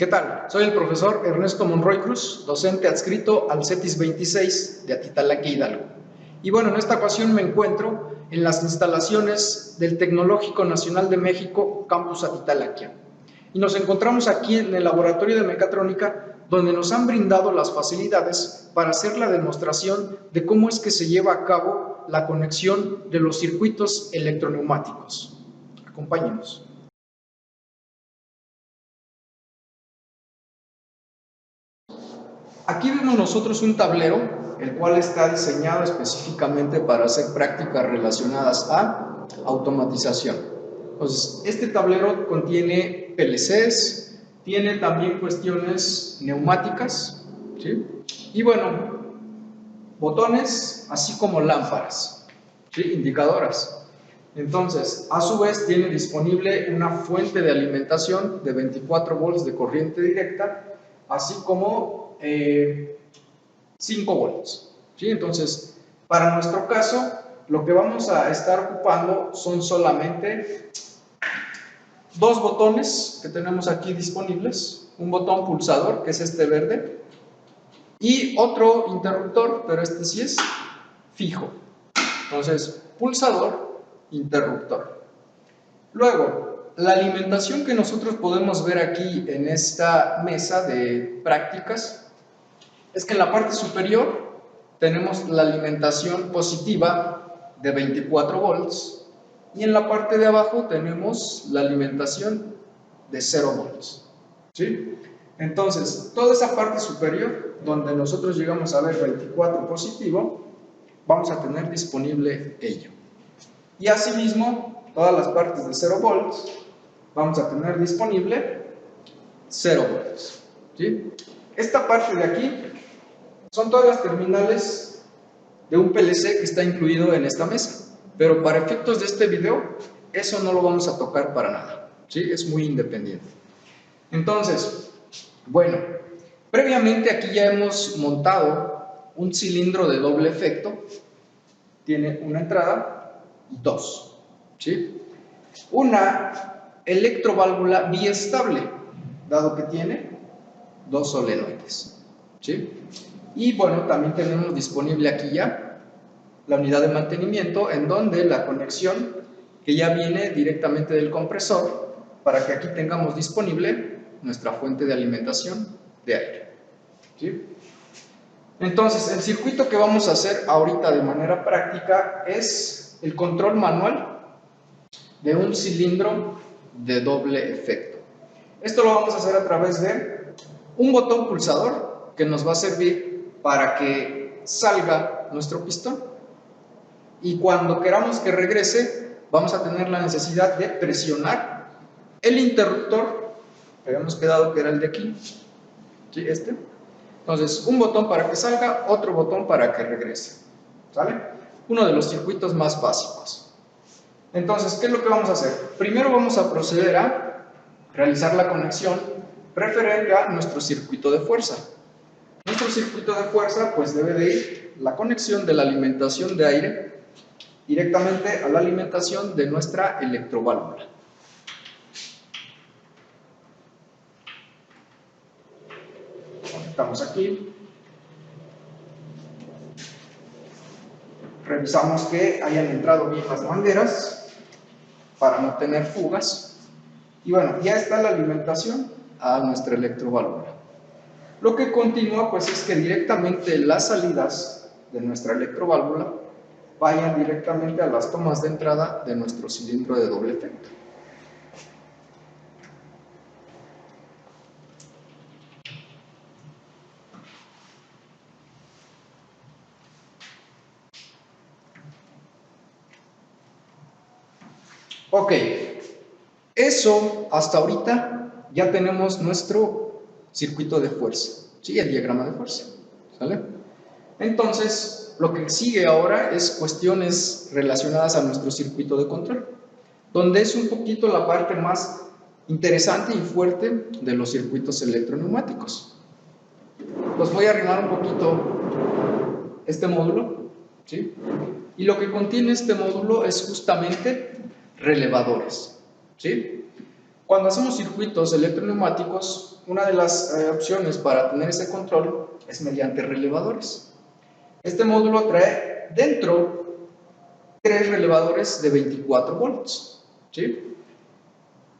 ¿Qué tal? Soy el profesor Ernesto Monroy Cruz, docente adscrito al CETIS 26 de Atitalaque, Hidalgo. Y bueno, en esta ocasión me encuentro en las instalaciones del Tecnológico Nacional de México, Campus Atitalaque. Y nos encontramos aquí en el laboratorio de mecatrónica, donde nos han brindado las facilidades para hacer la demostración de cómo es que se lleva a cabo la conexión de los circuitos electroneumáticos. Acompáñenos. Aquí vemos nosotros un tablero, el cual está diseñado específicamente para hacer prácticas relacionadas a automatización. Entonces, este tablero contiene PLCs, tiene también cuestiones neumáticas, ¿sí? Y bueno, botones, así como lámparas, ¿sí? Indicadoras. Entonces, a su vez tiene disponible una fuente de alimentación de 24 volts de corriente directa, así como 5 volts, ¿sí? Entonces, para nuestro caso, lo que vamos a estar ocupando son solamente dos botones que tenemos aquí disponibles, un botón pulsador, que es este verde, y otro interruptor, pero este sí es fijo. Entonces, pulsador, interruptor. Luego, la alimentación que nosotros podemos ver aquí en esta mesa de prácticas es que en la parte superior tenemos la alimentación positiva de 24 volts y en la parte de abajo tenemos la alimentación de 0 volts, ¿sí? Entonces, toda esa parte superior, donde nosotros llegamos a ver 24 positivo, vamos a tener disponible ello. Y asimismo, todas las partes de 0 volts, vamos a tener disponible 0 volts, ¿sí? Esta parte de aquí son todas las terminales de un PLC que está incluido en esta mesa, pero para efectos de este video, eso no lo vamos a tocar para nada, ¿sí? Es muy independiente. Entonces, bueno, previamente aquí ya hemos montado un cilindro de doble efecto, tiene una entrada y dos, ¿sí? Una electroválvula biestable, dado que tiene dos solenoides, ¿sí? Y bueno, también tenemos disponible aquí ya la unidad de mantenimiento, en donde la conexión que ya viene directamente del compresor, para que aquí tengamos disponible nuestra fuente de alimentación de aire, ¿sí? Entonces, el circuito que vamos a hacer ahorita de manera práctica es el control manual de un cilindro de doble efecto. Esto lo vamos a hacer a través de un botón pulsador que nos va a servir para que salga nuestro pistón, y cuando queramos que regrese vamos a tener la necesidad de presionar el interruptor que habíamos quedado que era el de aquí, ¿sí? Este. Entonces, un botón para que salga, otro botón para que regrese, ¿sale? Uno de los circuitos más básicos. Entonces, ¿qué es lo que vamos a hacer? Primero vamos a proceder a realizar la conexión referente a nuestro circuito de fuerza. Nuestro circuito de fuerza pues debe de ir la conexión de la alimentación de aire directamente a la alimentación de nuestra electroválvula. Conectamos aquí. Revisamos que hayan entrado bien las mangueras para no tener fugas. Y bueno, ya está la alimentación a nuestra electroválvula. Lo que continúa pues es que directamente las salidas de nuestra electroválvula vayan directamente a las tomas de entrada de nuestro cilindro de doble efecto. Ok, eso hasta ahorita ya tenemos nuestro circuito de fuerza, ¿sí? El diagrama de fuerza, ¿sale? Entonces, lo que sigue ahora es cuestiones relacionadas a nuestro circuito de control, donde es un poquito la parte más interesante y fuerte de los circuitos electroneumáticos. Los voy a arrimar un poquito este módulo, ¿sí? Y lo que contiene este módulo es justamente relevadores, ¿sí? Cuando hacemos circuitos electroneumáticos, una de las opciones para tener ese control es mediante relevadores. Este módulo trae dentro 3 relevadores de 24 volts, ¿sí?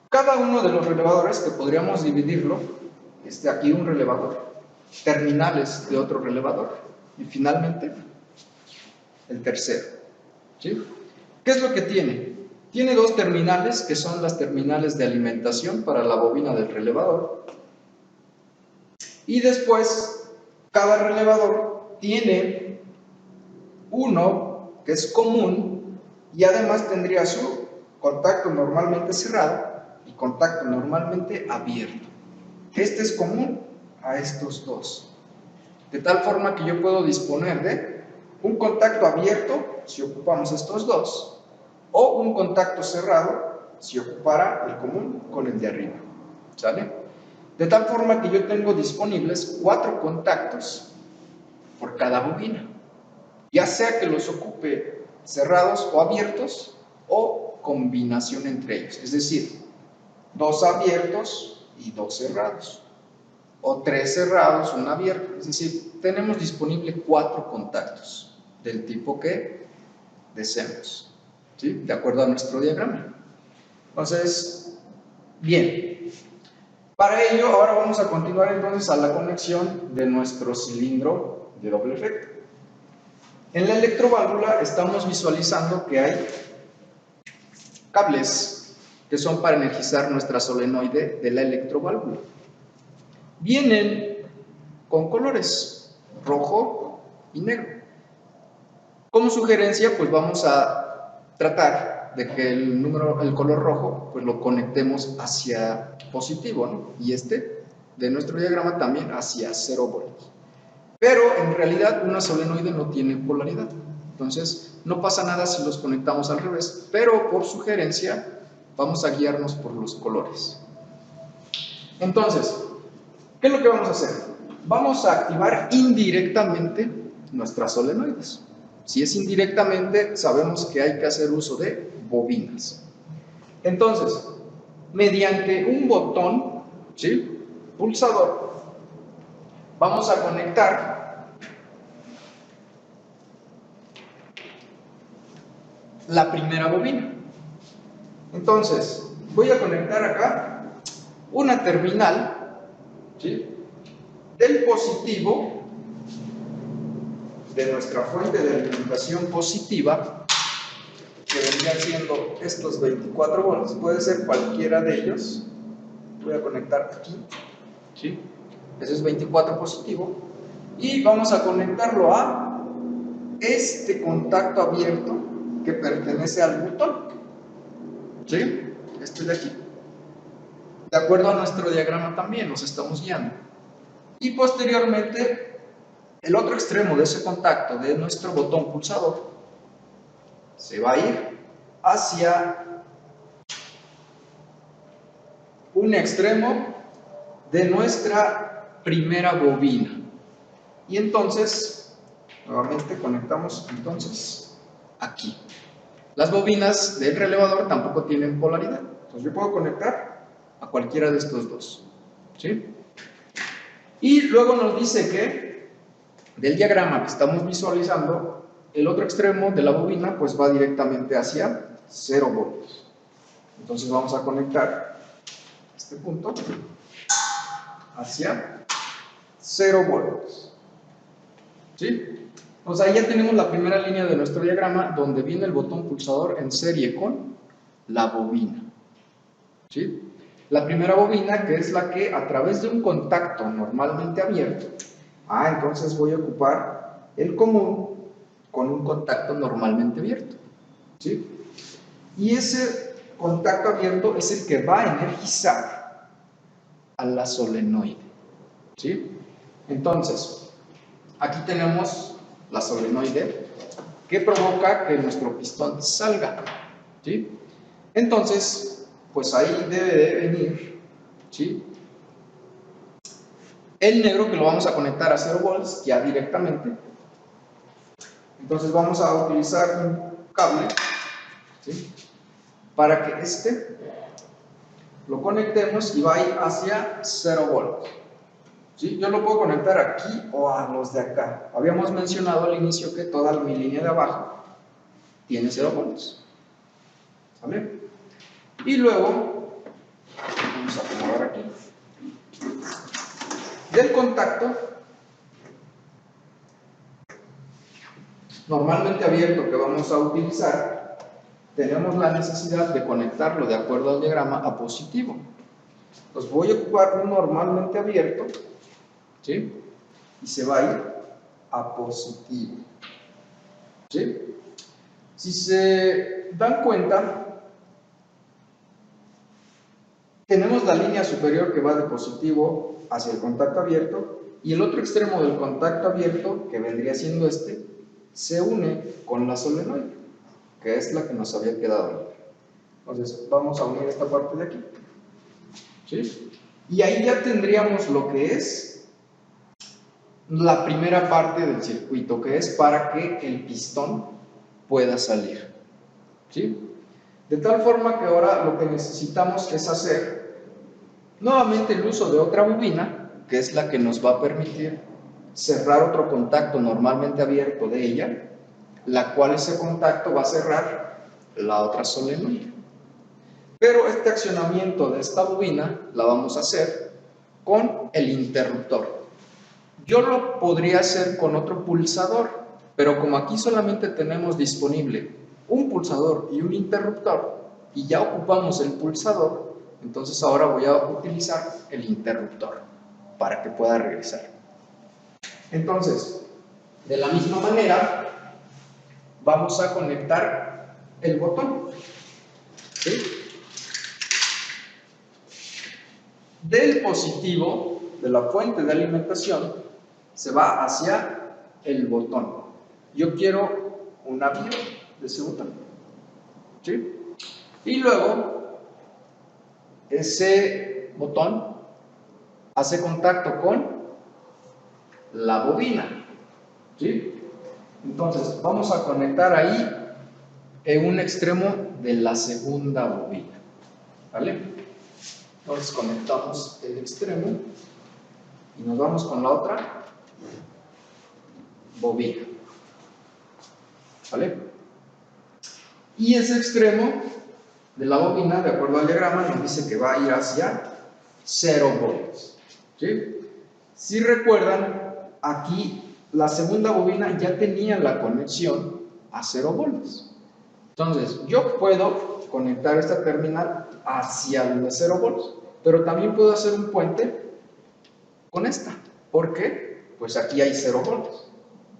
Cada uno de los relevadores, que podríamos dividirlo, aquí un relevador, terminales de otro relevador y finalmente el tercero, ¿sí? ¿Qué es lo que tiene? Tiene 2 terminales que son las terminales de alimentación para la bobina del relevador, y después cada relevador tiene uno que es común y además tendría su contacto normalmente cerrado y contacto normalmente abierto. Este es común a estos dos, de tal forma que yo puedo disponer de un contacto abierto si ocupamos estos dos, o un contacto cerrado si ocupara el común con el de arriba, ¿sale? De tal forma que yo tengo disponibles 4 contactos por cada bobina, ya sea que los ocupe cerrados o abiertos, o combinación entre ellos, es decir, 2 abiertos y 2 cerrados, o 3 cerrados, 1 abierto, es decir, tenemos disponible 4 contactos del tipo que deseemos, ¿sí? De acuerdo a nuestro diagrama. Entonces, bien, para ello ahora vamos a continuar entonces a la conexión de nuestro cilindro de doble efecto. En la electroválvula estamos visualizando que hay cables que son para energizar nuestra solenoide de la electroválvula. Vienen con colores rojo y negro. Como sugerencia, pues vamos a tratar de que el color rojo pues lo conectemos hacia positivo, ¿no? Y de nuestro diagrama también hacia 0 voltios. Pero en realidad una solenoide no tiene polaridad, entonces no pasa nada si los conectamos al revés, pero por sugerencia vamos a guiarnos por los colores. Entonces, ¿qué es lo que vamos a hacer? Vamos a activar indirectamente nuestras solenoides. Si es indirectamente, sabemos que hay que hacer uso de bobinas. Entonces, mediante un botón, ¿sí?, pulsador, vamos a conectar la primera bobina. Entonces, voy a conectar acá una terminal, ¿sí?, del positivo de nuestra fuente de alimentación positiva, que vendrían siendo estos 24 volts, puede ser cualquiera de ellos. Voy a conectar aquí, ¿sí?, ese es 24 positivo, y vamos a conectarlo a este contacto abierto que pertenece al botón, ¿sí?, este de aquí. De acuerdo a nuestro diagrama también nos estamos guiando. Y posteriormente, el otro extremo de ese contacto de nuestro botón pulsador se va a ir hacia un extremo de nuestra primera bobina. Y entonces, nuevamente conectamos entonces aquí. Las bobinas del relevador tampoco tienen polaridad, entonces yo puedo conectar a cualquiera de estos dos, ¿sí? Y luego nos dice que del diagrama que estamos visualizando, el otro extremo de la bobina pues va directamente hacia 0 voltios. Entonces vamos a conectar este punto hacia 0 voltios, ¿sí? Entonces ahí ya tenemos la primera línea de nuestro diagrama, donde viene el botón pulsador en serie con la bobina, ¿sí? La primera bobina, que es la que a través de un contacto normalmente abierto, entonces voy a ocupar el común con un contacto normalmente abierto, ¿sí? Y ese contacto abierto es el que va a energizar a la solenoide, ¿sí? Entonces, aquí tenemos la solenoide que provoca que nuestro pistón salga, ¿sí? Entonces, pues ahí debe de venir, ¿sí?, el negro, que lo vamos a conectar a 0 volts ya directamente. Entonces vamos a utilizar un cable, ¿sí?, para que lo conectemos y va a ir hacia 0 voltios. ¿Sí? Yo lo puedo conectar aquí o a los de acá. Habíamos mencionado al inicio que toda mi línea de abajo tiene 0 voltios. ¿Sale? Y luego, vamos a acomodar aquí. Del contacto normalmente abierto que vamos a utilizar, tenemos la necesidad de conectarlo de acuerdo al diagrama a positivo. Entonces voy a ocupar un normalmente abierto, ¿sí? Y se va a ir a positivo, ¿sí? Si se dan cuenta, tenemos la línea superior que va de positivo hacia el contacto abierto y el otro extremo del contacto abierto, que vendría siendo este, se une con la solenoide, que es la que nos había quedado. Entonces vamos a unir esta parte de aquí, ¿sí? Y ahí ya tendríamos lo que es la primera parte del circuito, que es para que el pistón pueda salir, ¿sí? De tal forma que ahora lo que necesitamos es hacer nuevamente el uso de otra bobina, que es la que nos va a permitir cerrar otro contacto normalmente abierto de ella, la cual ese contacto va a cerrar la otra solenoide. Pero este accionamiento de esta bobina la vamos a hacer con el interruptor. Yo lo podría hacer con otro pulsador, pero como aquí solamente tenemos disponible un pulsador y un interruptor, y ya ocupamos el pulsador, entonces ahora voy a utilizar el interruptor para que pueda regresar. Entonces, de la misma manera, vamos a conectar el botón, ¿sí? Del positivo de la fuente de alimentación se va hacia el botón. Yo quiero una vía de ese botón, ¿sí? Y luego ese botón hace contacto con la bobina, ¿sí? Entonces vamos a conectar ahí en un extremo de la segunda bobina, ¿vale? Entonces conectamos el extremo y nos vamos con la otra bobina, ¿vale? Y ese extremo de la bobina, de acuerdo al diagrama, nos dice que va a ir hacia 0 voltios, ¿sí? Si recuerdan, aquí la segunda bobina ya tenía la conexión a 0 voltios. Entonces, yo puedo conectar esta terminal hacia el de 0 voltios, pero también puedo hacer un puente con esta. ¿Por qué? Pues aquí hay 0 voltios.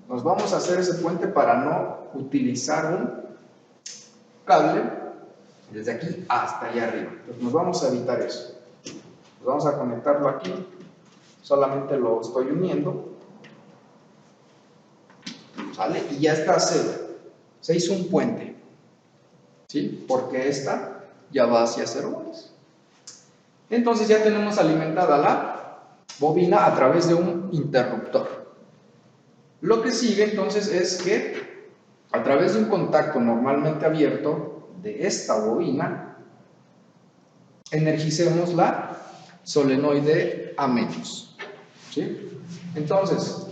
Nos vamos a hacer ese puente para no utilizar un cable desde aquí hasta allá arriba. Entonces nos vamos a evitar eso. Pues vamos a conectarlo aquí. Solamente lo estoy uniendo. ¿Sale? Y ya está, se hizo un puente, ¿sí? Porque esta ya va hacia 0 voltios. Entonces ya tenemos alimentada la bobina a través de un interruptor. Lo que sigue entonces es que a través de un contacto normalmente abierto de esta bobina energicemos la solenoide A-, ¿sí? Entonces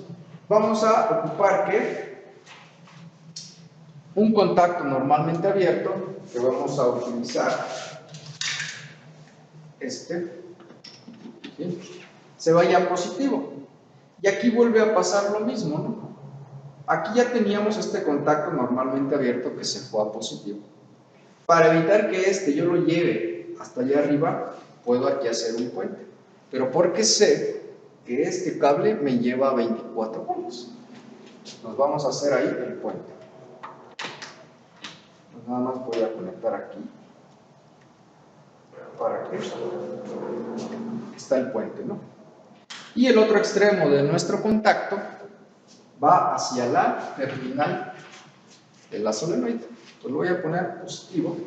vamos a ocupar que un contacto normalmente abierto, que vamos a utilizar este, ¿sí? Se vaya a positivo. Y aquí vuelve a pasar lo mismo, ¿no? Aquí ya teníamos este contacto normalmente abierto que se fue a positivo. Para evitar que yo lo lleve hasta allá arriba, puedo aquí hacer un puente. Pero porque sé que este cable me lleva a 24 voltios. Nos vamos a hacer ahí el puente. Pues nada más voy a conectar aquí para que está el puente, ¿no? Y el otro extremo de nuestro contacto va hacia la terminal de la solenoide. Entonces lo voy a poner positivo,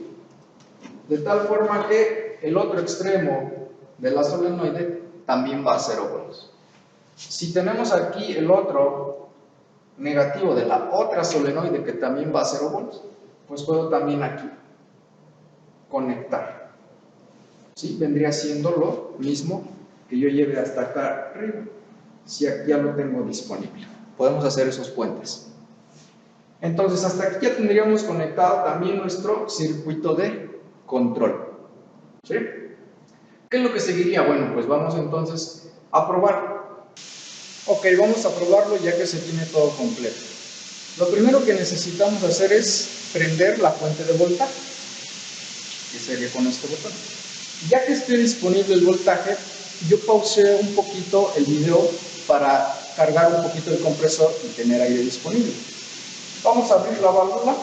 de tal forma que el otro extremo de la solenoide también va a 0 voltios. Si tenemos aquí el otro negativo de la otra solenoide que también va a 0 voltios, pues puedo también aquí conectar, ¿sí? Vendría siendo lo mismo que yo lleve hasta acá arriba, si aquí ya lo tengo disponible. Podemos hacer esos puentes. Entonces, hasta aquí ya tendríamos conectado también nuestro circuito de control, ¿sí? ¿Qué es lo que seguiría? Bueno, pues vamos entonces a probar. Ok, vamos a probarlo ya que se tiene todo completo. Lo primero que necesitamos hacer es prender la fuente de voltaje, que sería con este botón. Ya que esté disponible el voltaje, yo pausé un poquito el video para cargar un poquito el compresor y tener aire disponible. Vamos a abrir la válvula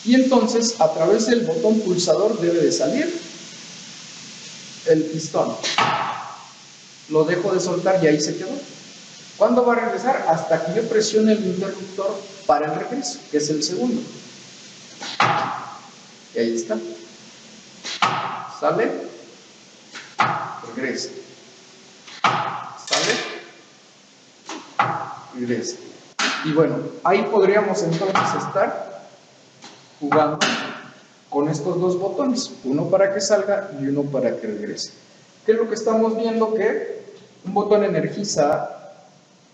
y entonces a través del botón pulsador debe de salir el pistón. Lo dejo de soltar y ahí se quedó. ¿Cuándo va a regresar? Hasta que yo presione el interruptor para el regreso, que es el segundo. Y ahí está. Sale, regresa. Sale, regresa. Y bueno, ahí podríamos entonces estar jugando con estos dos botones, uno para que salga y uno para que regrese. ¿Qué es lo que estamos viendo? Que un botón energiza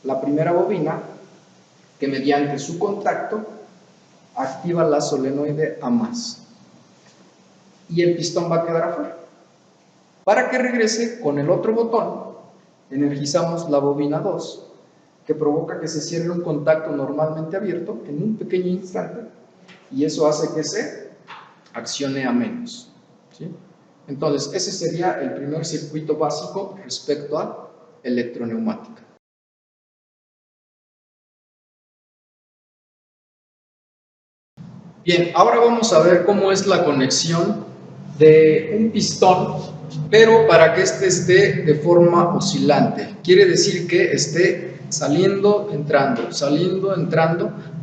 la primera bobina, que mediante su contacto activa la solenoide a más y el pistón va a quedar afuera. Para que regrese, con el otro botón energizamos la bobina 2, que provoca que se cierre un contacto normalmente abierto en un pequeño instante y eso hace que se accione a menos, ¿sí? Entonces ese sería el primer circuito básico respecto a electroneumática. Bien, ahora vamos a ver cómo es la conexión de un pistón, pero para que este esté de forma oscilante. Quiere decir que esté saliendo, entrando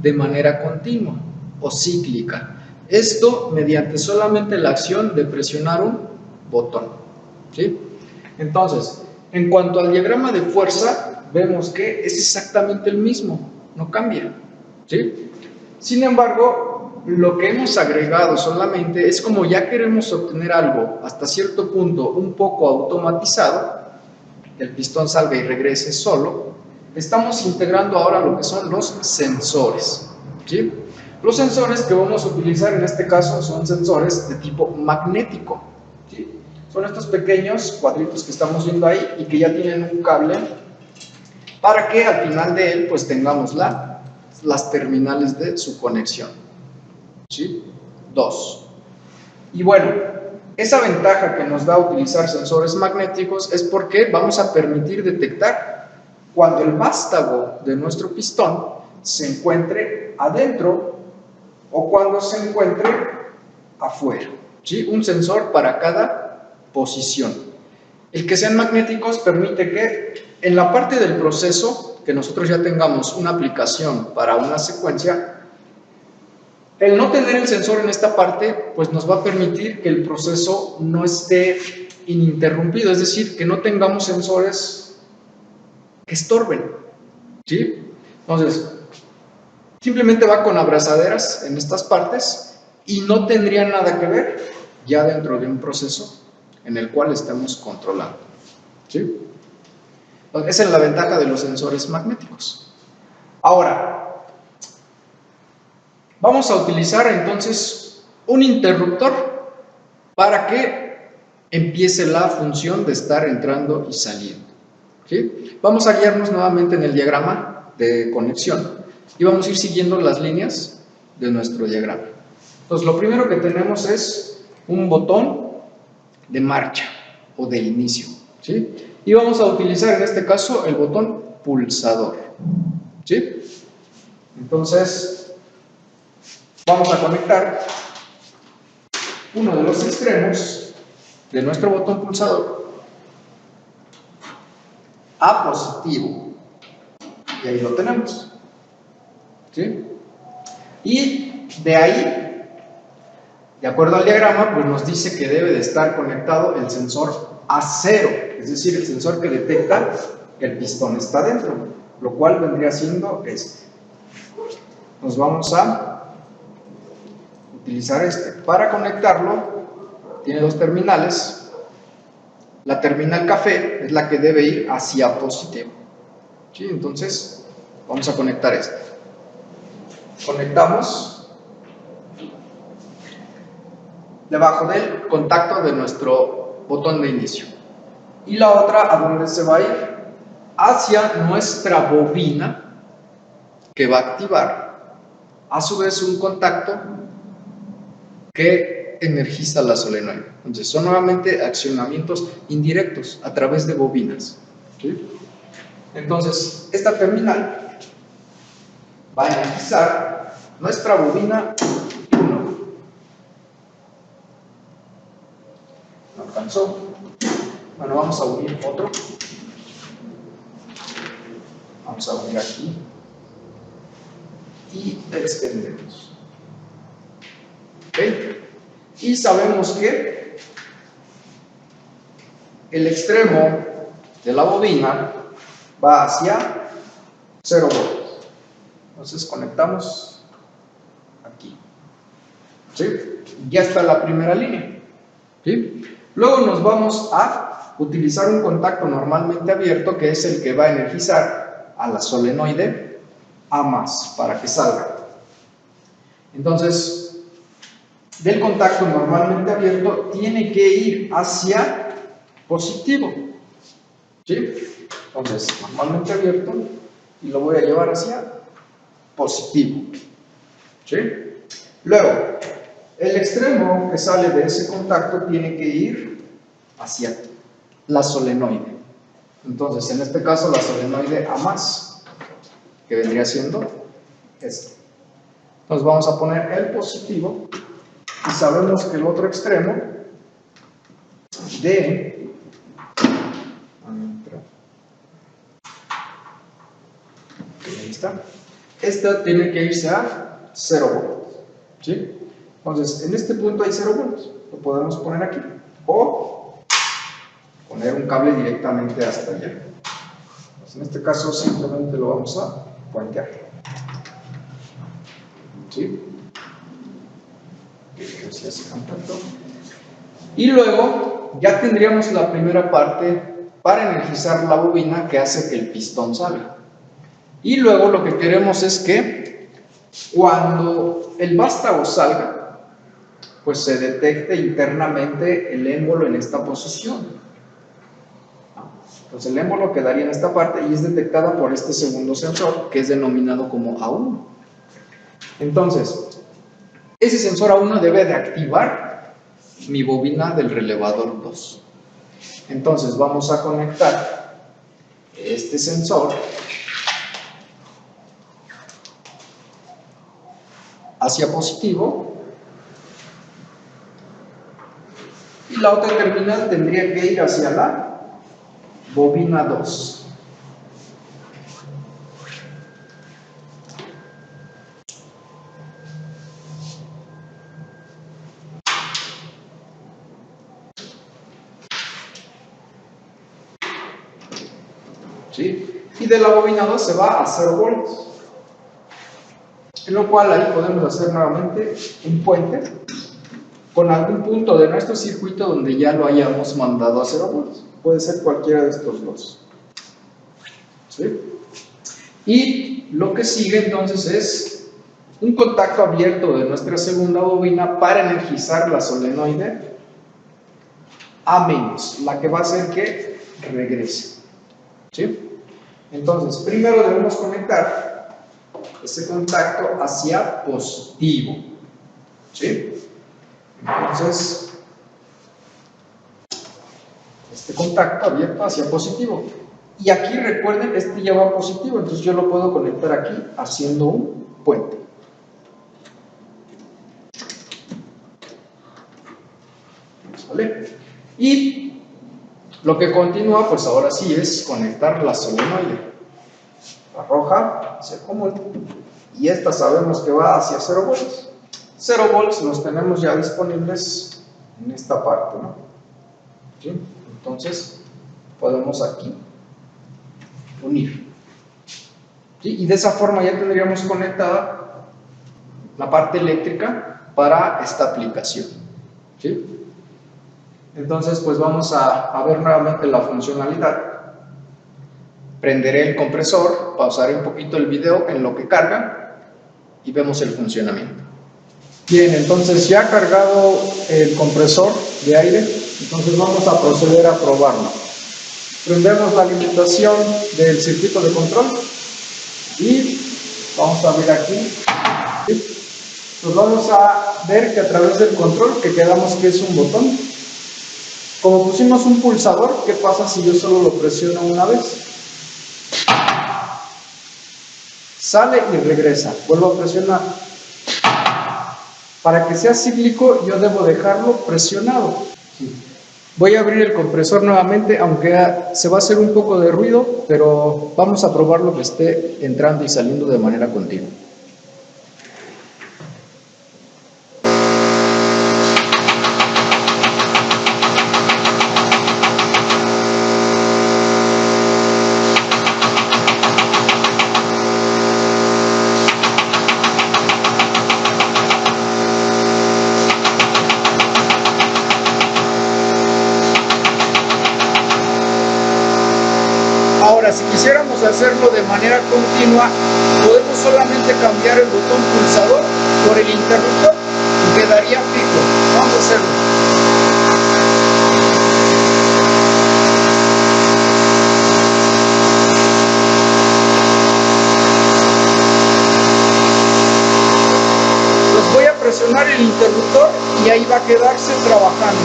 de manera continua o cíclica. Esto mediante solamente la acción de presionar un botón, ¿sí? Entonces, en cuanto al diagrama de fuerza, vemos que es exactamente el mismo, no cambia, ¿sí? Sin embargo, lo que hemos agregado solamente es como ya queremos obtener algo hasta cierto punto un poco automatizado, que el pistón salga y regrese solo, estamos integrando ahora lo que son los sensores, ¿sí? Los sensores que vamos a utilizar en este caso son sensores de tipo magnético, ¿sí? Son estos pequeños cuadritos que estamos viendo ahí y que ya tienen un cable para que al final de él pues tengamos las terminales de su conexión, ¿sí? 2. Y bueno, esa ventaja que nos da utilizar sensores magnéticos es porque vamos a permitir detectar cuando el vástago de nuestro pistón se encuentre adentro o cuando se encuentre afuera, ¿sí? Un sensor para cada posición. El que sean magnéticos permite que en la parte del proceso, que nosotros ya tengamos una aplicación para una secuencia, el no tener el sensor en esta parte, pues nos va a permitir que el proceso no esté ininterrumpido, es decir, que no tengamos sensores que estorben, ¿sí? Entonces, simplemente va con abrazaderas en estas partes y no tendría nada que ver ya dentro de un proceso en el cual estemos controlando, ¿sí? Entonces, esa es la ventaja de los sensores magnéticos. Ahora, vamos a utilizar entonces un interruptor para que empiece la función de estar entrando y saliendo, ¿sí? Vamos a guiarnos nuevamente en el diagrama de conexión y vamos a ir siguiendo las líneas de nuestro diagrama. Entonces, lo primero que tenemos es un botón de marcha o de inicio, ¿sí? Y vamos a utilizar en este caso el botón pulsador, ¿sí? Entonces, vamos a conectar uno de los extremos de nuestro botón pulsador a positivo. Y ahí lo tenemos, ¿sí? Y de ahí, de acuerdo al diagrama, pues nos dice que debe de estar conectado el sensor A0, es decir, el sensor que detecta que el pistón está dentro, lo cual vendría siendo este. Nos vamos a utilizar este. Para conectarlo, tiene dos terminales, La terminal café es la que debe ir hacia positivo. ¿Sí? Entonces, vamos a conectar esto. Conectamos debajo del contacto de nuestro botón de inicio. Y la otra, ¿a dónde se va a ir? Hacia nuestra bobina, que va a activar a su vez un contacto que energiza la solenoide. Entonces son nuevamente accionamientos indirectos a través de bobinas. ¿Sí? Entonces esta terminal va a energizar nuestra bobina 1. No alcanzó. Bueno, vamos a unir otro. Vamos a unir aquí y extendemos. ¿Ok? Y sabemos que el extremo de la bobina va hacia 0 voltios. Entonces conectamos aquí. ¿Sí? Ya está la primera línea. ¿Sí? Luego nos vamos a utilizar un contacto normalmente abierto, que es el que va a energizar a la solenoide A+, para que salga. Entonces, del contacto normalmente abierto tiene que ir hacia positivo. ¿Sí? Entonces, normalmente abierto y lo voy a llevar hacia positivo. ¿Sí? Luego, el extremo que sale de ese contacto tiene que ir hacia la solenoide. Entonces, en este caso, la solenoide A+, que vendría siendo esto. Entonces, vamos a poner el positivo y sabemos que el otro extremo de ahí está. Esta tiene que irse a 0 voltios. ¿Sí? Entonces, en este punto hay 0 voltios. Lo podemos poner aquí. O poner un cable directamente hasta allá. Pues en este caso, simplemente lo vamos a puentear. ¿Sí? Se hace contacto. Y luego, ya tendríamos la primera parte para energizar la bobina que hace que el pistón salga. Y luego lo que queremos es que cuando el vástago salga, pues se detecte internamente el émbolo en esta posición. Entonces el émbolo quedaría en esta parte y es detectada por este segundo sensor, que es denominado como A1. Entonces, ese sensor A1 debe de activar mi bobina del relevador 2. Entonces vamos a conectar este sensor hacia positivo y la otra terminal tendría que ir hacia la bobina 2. ¿Sí? Y de la bobina 2 se va a 0 voltios. En lo cual ahí podemos hacer nuevamente un puente con algún punto de nuestro circuito donde ya lo hayamos mandado a 0 voltios. Puede ser cualquiera de estos dos. ¿Sí? Y lo que sigue entonces es un contacto abierto de nuestra segunda bobina para energizar la solenoide A-, la que va a hacer que regrese. ¿Sí? Entonces, primero debemos conectar ese contacto hacia positivo. ¿Sí? Entonces, este contacto abierto hacia positivo. Y aquí recuerden, este ya va positivo, entonces yo lo puedo conectar aquí haciendo un puente. ¿Vale? Y lo que continúa, pues ahora sí es conectar la solenoide. La roja hacia el común. Y esta sabemos que va hacia 0 voltios. 0 voltios los tenemos ya disponibles en esta parte, ¿no? ¿Sí? Entonces, podemos aquí unir. ¿Sí? Y de esa forma ya tendríamos conectada la parte eléctrica para esta aplicación. ¿Sí? Entonces pues vamos a ver nuevamente la funcionalidad. Prenderé el compresor, pausaré un poquito el video en lo que carga y vemos el funcionamiento. Bien, entonces ya cargado el compresor de aire, entonces vamos a proceder a probarlo. Prendemos la alimentación del circuito de control y vamos a ver aquí. Pues vamos a ver que a través del control, que quedamos que es un botón, como pusimos un pulsador, ¿qué pasa si yo solo lo presiono una vez? Sale y regresa, vuelvo a presionar. Para que sea cíclico yo debo dejarlo presionado. Voy a abrir el compresor nuevamente, aunque se va a hacer un poco de ruido, pero vamos a probarlo que esté entrando y saliendo de manera continua. Ahora, si quisiéramos hacerlo de manera continua, podemos solamente cambiar el botón pulsador por el interruptor y quedaría fijo. Vamos a hacerlo. Pues voy a presionar el interruptor y ahí va a quedarse trabajando.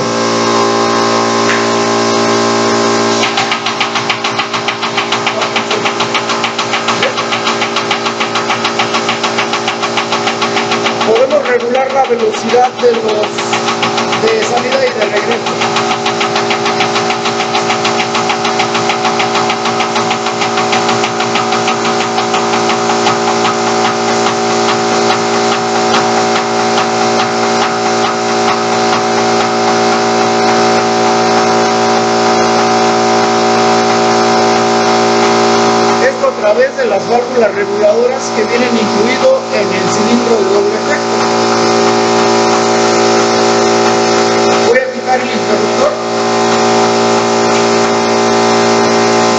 Podemos regular la velocidad de salida y de regreso. Esto a través de las válvulas reguladoras que vienen incluido en el cilindro de doble efecto. Voy a quitar el interruptor.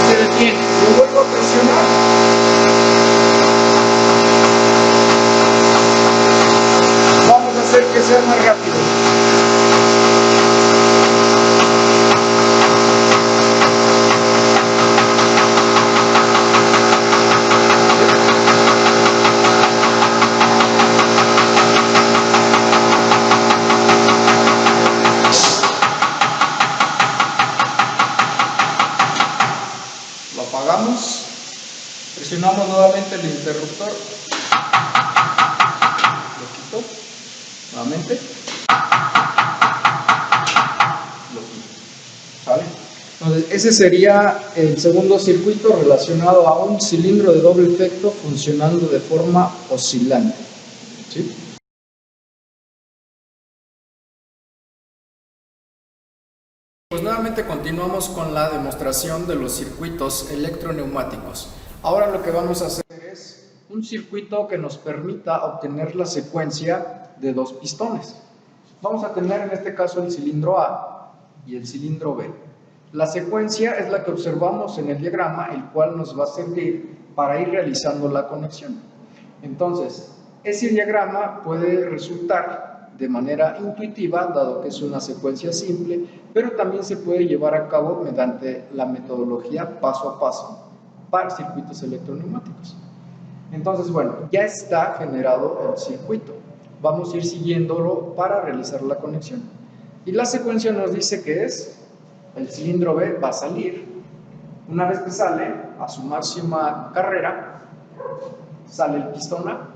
Se detiene. Lo vuelvo a presionar. Vamos a hacer que sea más rápido. Lo apagamos, presionamos nuevamente el interruptor, lo quito nuevamente, lo quito, ¿sale? Entonces ese sería el segundo circuito relacionado a un cilindro de doble efecto funcionando de forma oscilante, ¿sí? Pues nuevamente continuamos con la demostración de los circuitos electroneumáticos. Ahora lo que vamos a hacer es un circuito que nos permita obtener la secuencia de dos pistones. Vamos a tener en este caso el cilindro A y el cilindro B. La secuencia es la que observamos en el diagrama, el cual nos va a servir para ir realizando la conexión. Entonces, ese diagrama puede resultar de manera intuitiva, dado que es una secuencia simple, pero también se puede llevar a cabo mediante la metodología paso a paso para circuitos electroneumáticos. Entonces, bueno, ya está generado el circuito. Vamos a ir siguiéndolo para realizar la conexión. Y la secuencia nos dice que es, el cilindro B va a salir. Una vez que sale a su máxima carrera, sale el pistón A.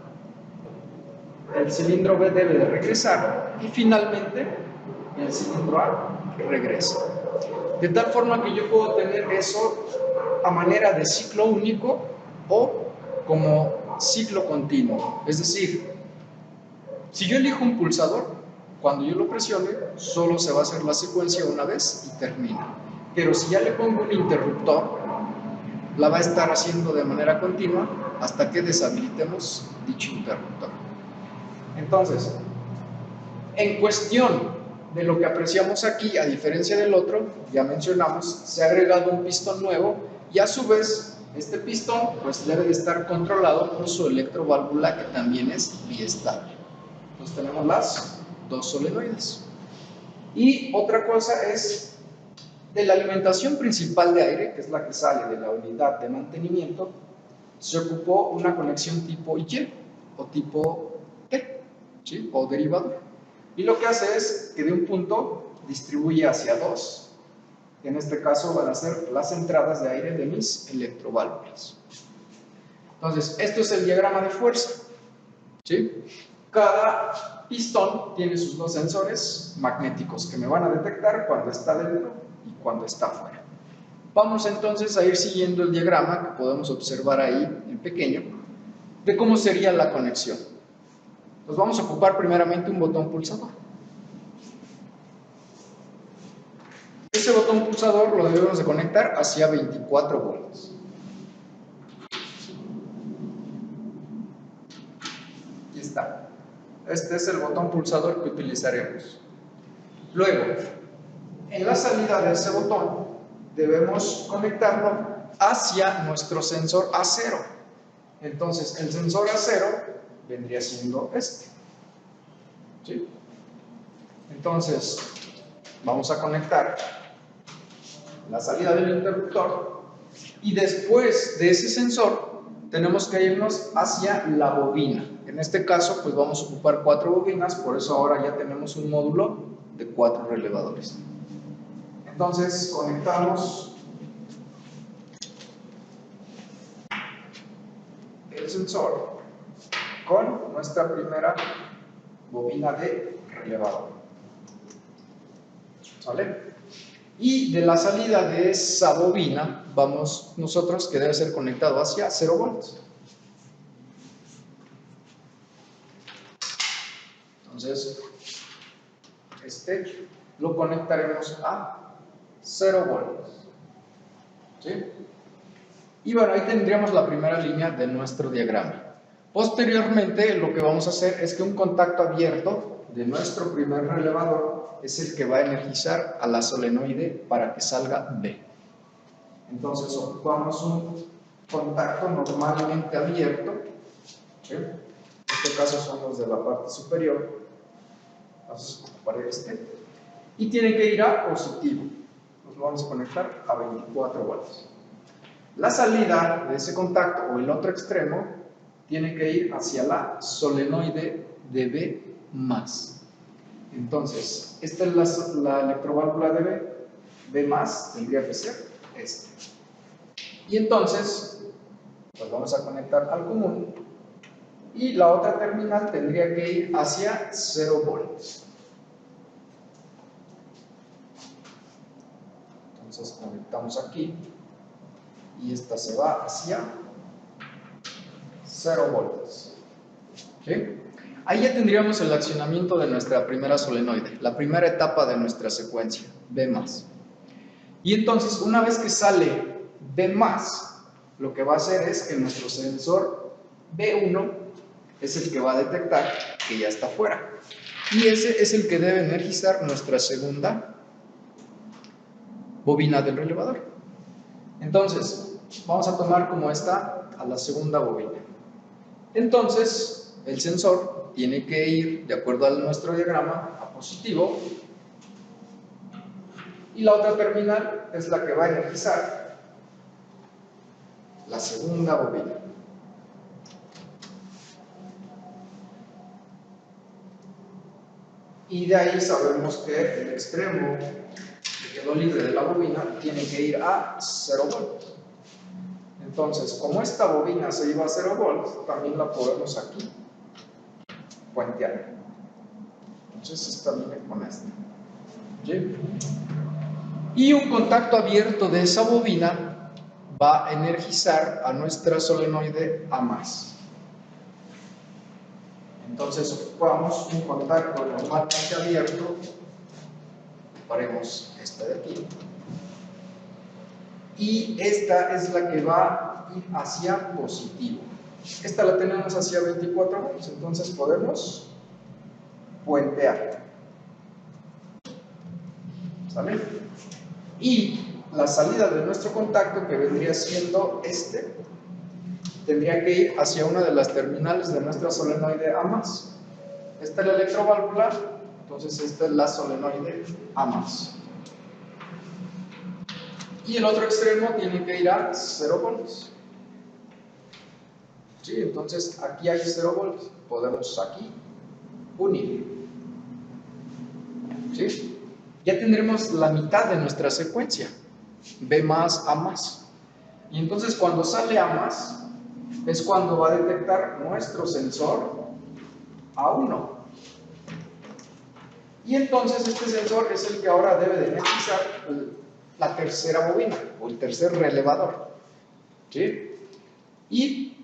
El cilindro B debe de regresar y finalmente el cilindro A regresa. De tal forma que yo puedo tener eso a manera de ciclo único o como ciclo continuo. Es decir, si yo elijo un pulsador, cuando yo lo presione, solo se va a hacer la secuencia una vez y termina. Pero si ya le pongo un interruptor, la va a estar haciendo de manera continua hasta que deshabilitemos dicho interruptor. Entonces, en cuestión de lo que apreciamos aquí, a diferencia del otro, ya mencionamos, se ha agregado un pistón nuevo y a su vez este pistón pues debe de estar controlado por su electroválvula, que también es biestable. Entonces tenemos las dos solenoides. Y otra cosa es, de la alimentación principal de aire, que es la que sale de la unidad de mantenimiento, se ocupó una conexión tipo Y o tipo T, ¿sí? O derivador. Y lo que hace es que de un punto distribuye hacia dos. En este caso van a ser las entradas de aire de mis electroválvulas. Entonces, esto es el diagrama de fuerza, ¿sí? Cada pistón tiene sus dos sensores magnéticos que me van a detectar cuando está dentro y cuando está fuera. Vamos entonces a ir siguiendo el diagrama que podemos observar ahí en pequeño de cómo sería la conexión. Entonces vamos a ocupar primeramente un botón pulsador. Ese botón pulsador lo debemos de conectar hacia 24 voltios. Aquí está. Este es el botón pulsador que utilizaremos. Luego, en la salida de ese botón debemos conectarlo hacia nuestro sensor A0. Entonces, el sensor A0 vendría siendo este, ¿sí? Entonces, vamos a conectar la salida del interruptor y después de ese sensor tenemos que irnos hacia la bobina. En este caso, pues vamos a ocupar 4 bobinas, por eso ahora ya tenemos un módulo de 4 relevadores. Entonces, conectamos el sensor con nuestra primera bobina de relevador. ¿Sale? Y de la salida de esa bobina vamos nosotros, que debe ser conectado hacia 0 volts. Entonces, este lo conectaremos a 0 volts, ¿sí? Y bueno, ahí tendríamos la primera línea de nuestro diagrama. Posteriormente, lo que vamos a hacer es que un contacto abierto de nuestro primer relevador es el que va a energizar a la solenoide para que salga B. Entonces, ocupamos un contacto normalmente abierto, ¿sí? En este caso son los de la parte superior. Vamos a ocupar este. Y tiene que ir a positivo. Nos lo vamos a conectar a 24 volts. La salida de ese contacto o el otro extremo tiene que ir hacia la solenoide de B+. Entonces, esta es la electroválvula de B. B+, tendría que ser este. Y entonces, pues vamos a conectar al común. Y la otra terminal tendría que ir hacia 0 volts. Entonces, conectamos aquí. Y esta se va hacia 0 voltios. ¿Sí? Ahí ya tendríamos el accionamiento de nuestra primera solenoide, la primera etapa de nuestra secuencia, B+. Y entonces, una vez que sale B+, lo que va a hacer es que nuestro sensor B1 es el que va a detectar que ya está fuera. Y ese es el que debe energizar nuestra segunda bobina del relevador. Entonces, vamos a tomar como esta a la segunda bobina. Entonces, el sensor tiene que ir, de acuerdo a nuestro diagrama, a positivo. Y la otra terminal es la que va a energizar la segunda bobina. Y de ahí sabemos que el extremo que quedó libre de la bobina tiene que ir a 0 volts. Entonces, como esta bobina se iba a 0 volts, también la podemos aquí puentear. Entonces, esta viene con esta. ¿Sí? Y un contacto abierto de esa bobina va a energizar a nuestra solenoide A+. Entonces, ocupamos un contacto normalmente abierto. Haremos esta de aquí. Y esta es la que va a ir hacia positivo. Esta la tenemos hacia 24 volts, entonces podemos puentear. ¿Sale? Y la salida de nuestro contacto, que vendría siendo este, tendría que ir hacia una de las terminales de nuestra solenoide A+. Esta es la electroválvula, entonces esta es la solenoide A+. Y el otro extremo tiene que ir a 0 voltios. ¿Sí? Entonces aquí hay 0 voltios. Podemos aquí unir. ¿Sí? Ya tendremos la mitad de nuestra secuencia. B más, A más. Y entonces cuando sale A más, es cuando va a detectar nuestro sensor A1. Y entonces este sensor es el que ahora debe de energizar la tercera bobina o el tercer relevador. ¿Sí? Y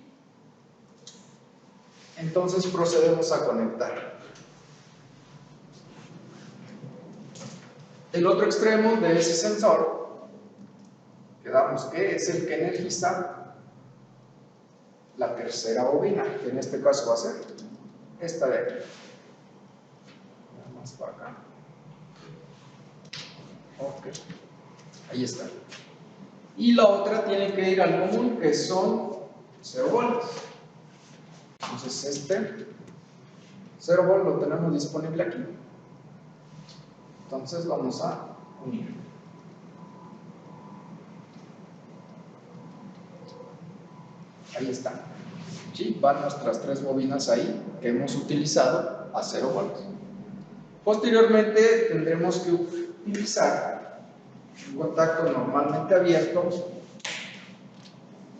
entonces procedemos a conectar. El otro extremo de ese sensor, quedamos que es el que energiza la tercera bobina, que en este caso va a ser esta de aquí. Más para acá. Ok, ahí está. Y la otra tiene que ir al común, que son 0 volts. Entonces este 0 volt lo tenemos disponible aquí. Entonces vamos a unir. Ahí está. ¿Sí? Van nuestras 3 bobinas ahí que hemos utilizado a 0 volts. Posteriormente tendremos que utilizar un contacto normalmente abierto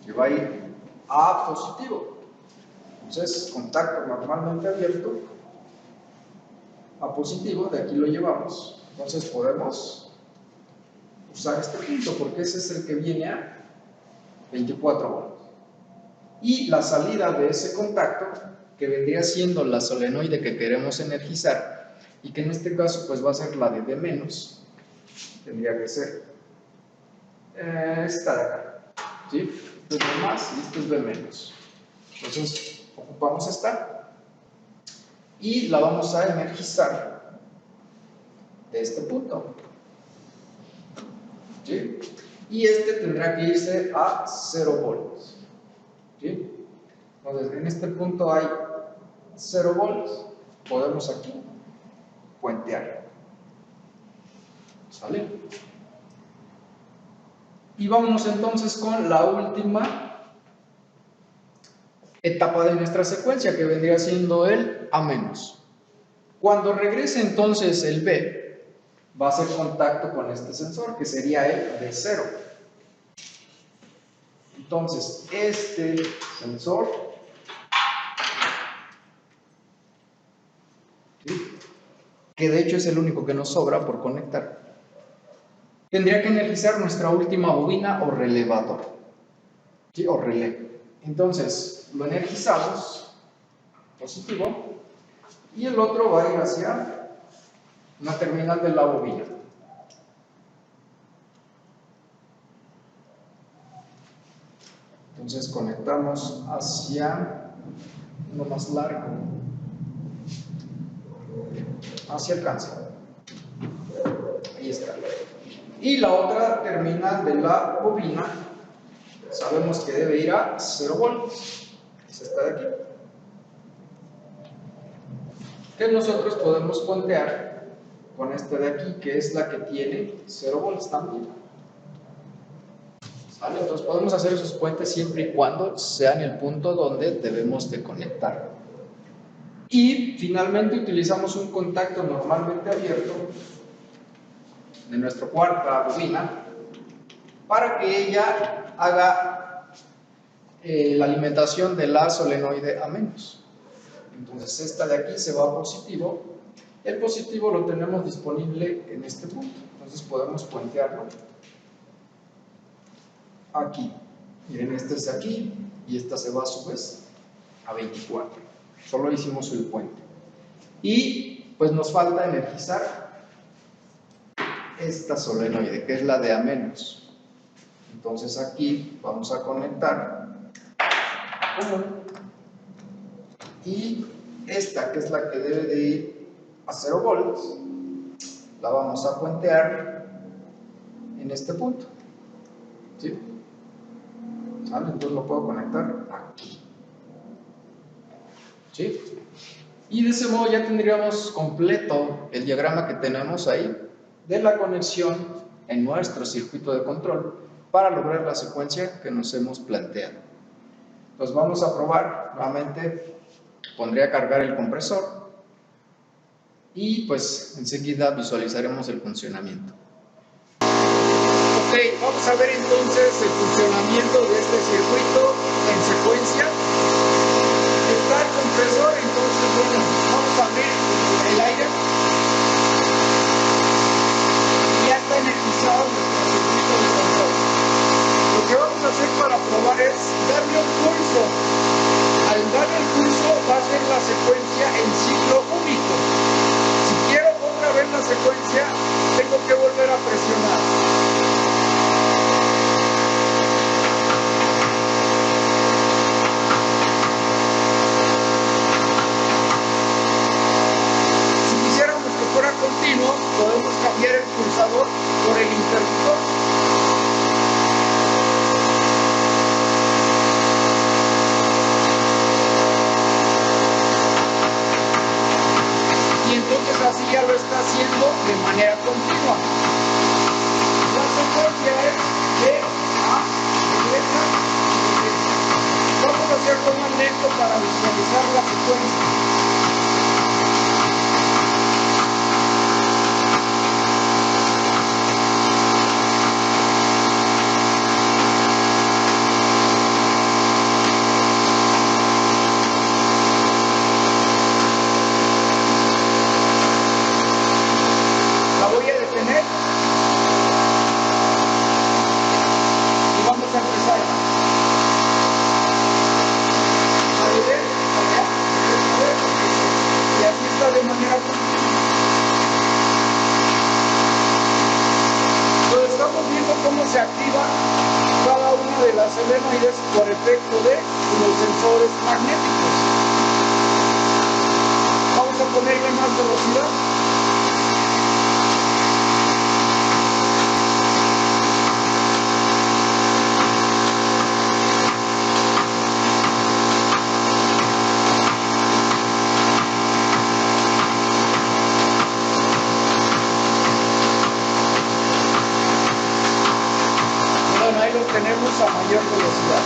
que va a ir a positivo. Entonces, contacto normalmente abierto a positivo, de aquí lo llevamos. Entonces podemos usar este punto porque ese es el que viene a 24 volts. Y la salida de ese contacto, que vendría siendo la solenoide que queremos energizar, y que en este caso pues va a ser la de D-, tendría que ser esta de acá, ¿sí? Esto es B más y esto es B-. Entonces ocupamos esta y la vamos a energizar de este punto, ¿sí? Y este tendrá que irse a 0 volts, ¿sí? Entonces en este punto hay 0 volts, podemos aquí puentear, ¿sale? Y vámonos entonces con la última etapa de nuestra secuencia, que vendría siendo el A-. Cuando regrese entonces el B, va a hacer contacto con este sensor, que sería el de 0. Entonces, este sensor, ¿sí?, que de hecho es el único que nos sobra por conectar, tendría que energizar nuestra última bobina o relevador, ¿sí?, o relé. Entonces, lo energizamos, positivo, y el otro va a ir hacia una terminal de la bobina. Entonces conectamos hacia uno más largo, hacia el cáncer. Ahí está. Y la otra terminal de la bobina, sabemos que debe ir a 0 volts. Es esta de aquí. Que nosotros podemos puentear con esta de aquí, que es la que tiene 0 volts también. ¿Vale? Entonces podemos hacer esos puentes siempre y cuando sean el punto donde debemos de conectar. Y finalmente utilizamos un contacto normalmente abierto de nuestra cuarta bobina para que ella haga la alimentación de la solenoide A-. Entonces esta de aquí se va a positivo. El positivo lo tenemos disponible en este punto, entonces podemos puentearlo aquí. Miren, este es aquí y esta se va a su vez a 24. Solo hicimos el puente. Y pues nos falta energizar esta solenoide, que es la de A-. Entonces aquí vamos a conectar común, y esta, que es la que debe de ir a 0 volts, la vamos a puentear en este punto. ¿Sí? ¿Sale? Entonces lo puedo conectar aquí. ¿Sí? Y de ese modo ya tendríamos completo el diagrama que tenemos ahí de la conexión en nuestro circuito de control para lograr la secuencia que nos hemos planteado. Entonces vamos a probar nuevamente. Pondré a cargar el compresor y pues enseguida visualizaremos el funcionamiento. Ok, vamos a ver entonces el funcionamiento de este circuito en secuencia. Está el compresor, entonces bueno, vamos a abrir el aire. Y ya está energizado nuestro circuito de control. Lo que vamos a hacer para probar es darle un pulso. Al darle el pulso va a ser la secuencia en ciclo único. Si quiero otra vez la secuencia, tengo que volver a presionar. Si quisiéramos que fuera continuo, podemos cambiar el pulsador por el interruptor. Y entonces así ya lo está haciendo de manera continua. La secuencia es de a derecha y derecha. Vamos a hacerlo más lento para visualizar la secuencia. De manera continua. Entonces estamos viendo cómo se activa cada una de las solenoides por efecto de los sensores magnéticos. Vamos a ponerle más velocidad. Tenemos a mayor velocidad.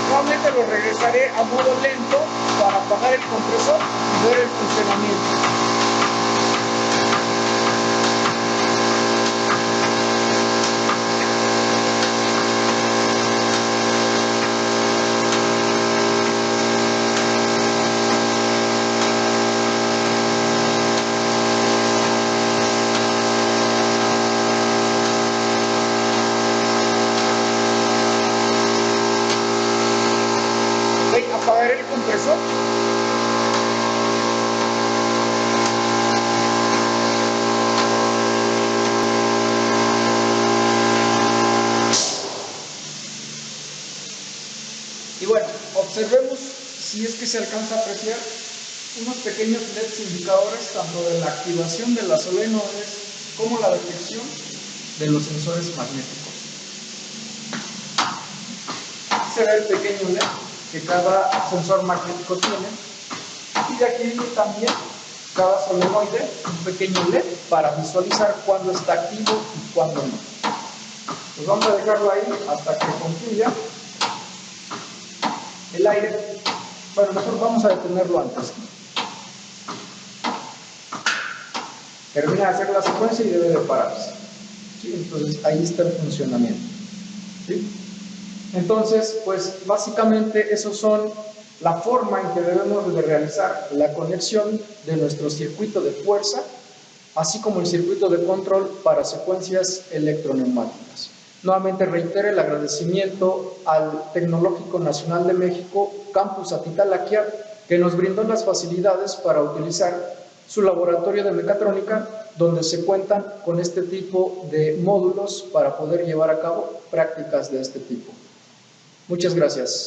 Nuevamente lo regresaré a modo lento para apagar el compresor y ver el funcionamiento. Apagar el compresor. Y bueno, observemos si es que se alcanza a apreciar unos pequeños LEDs indicadores tanto de la activación de las solenoides como la detección de los sensores magnéticos. Aquí se ve el pequeño LED que cada sensor magnético tiene, y de aquí también cada solenoide un pequeño LED para visualizar cuándo está activo y cuándo no. Pues vamos a dejarlo ahí hasta que concluya el aire. Bueno, mejor vamos a detenerlo antes. Termina de hacer la secuencia y debe de pararse. ¿Sí? Entonces ahí está el funcionamiento. ¿Sí? Entonces, pues básicamente esos son la forma en que debemos de realizar la conexión de nuestro circuito de fuerza, así como el circuito de control para secuencias electroneumáticas. Nuevamente reitero el agradecimiento al Tecnológico Nacional de México, Campus Atitalaquia, que nos brindó las facilidades para utilizar su laboratorio de mecatrónica, donde se cuentan con este tipo de módulos para poder llevar a cabo prácticas de este tipo. Muchas gracias.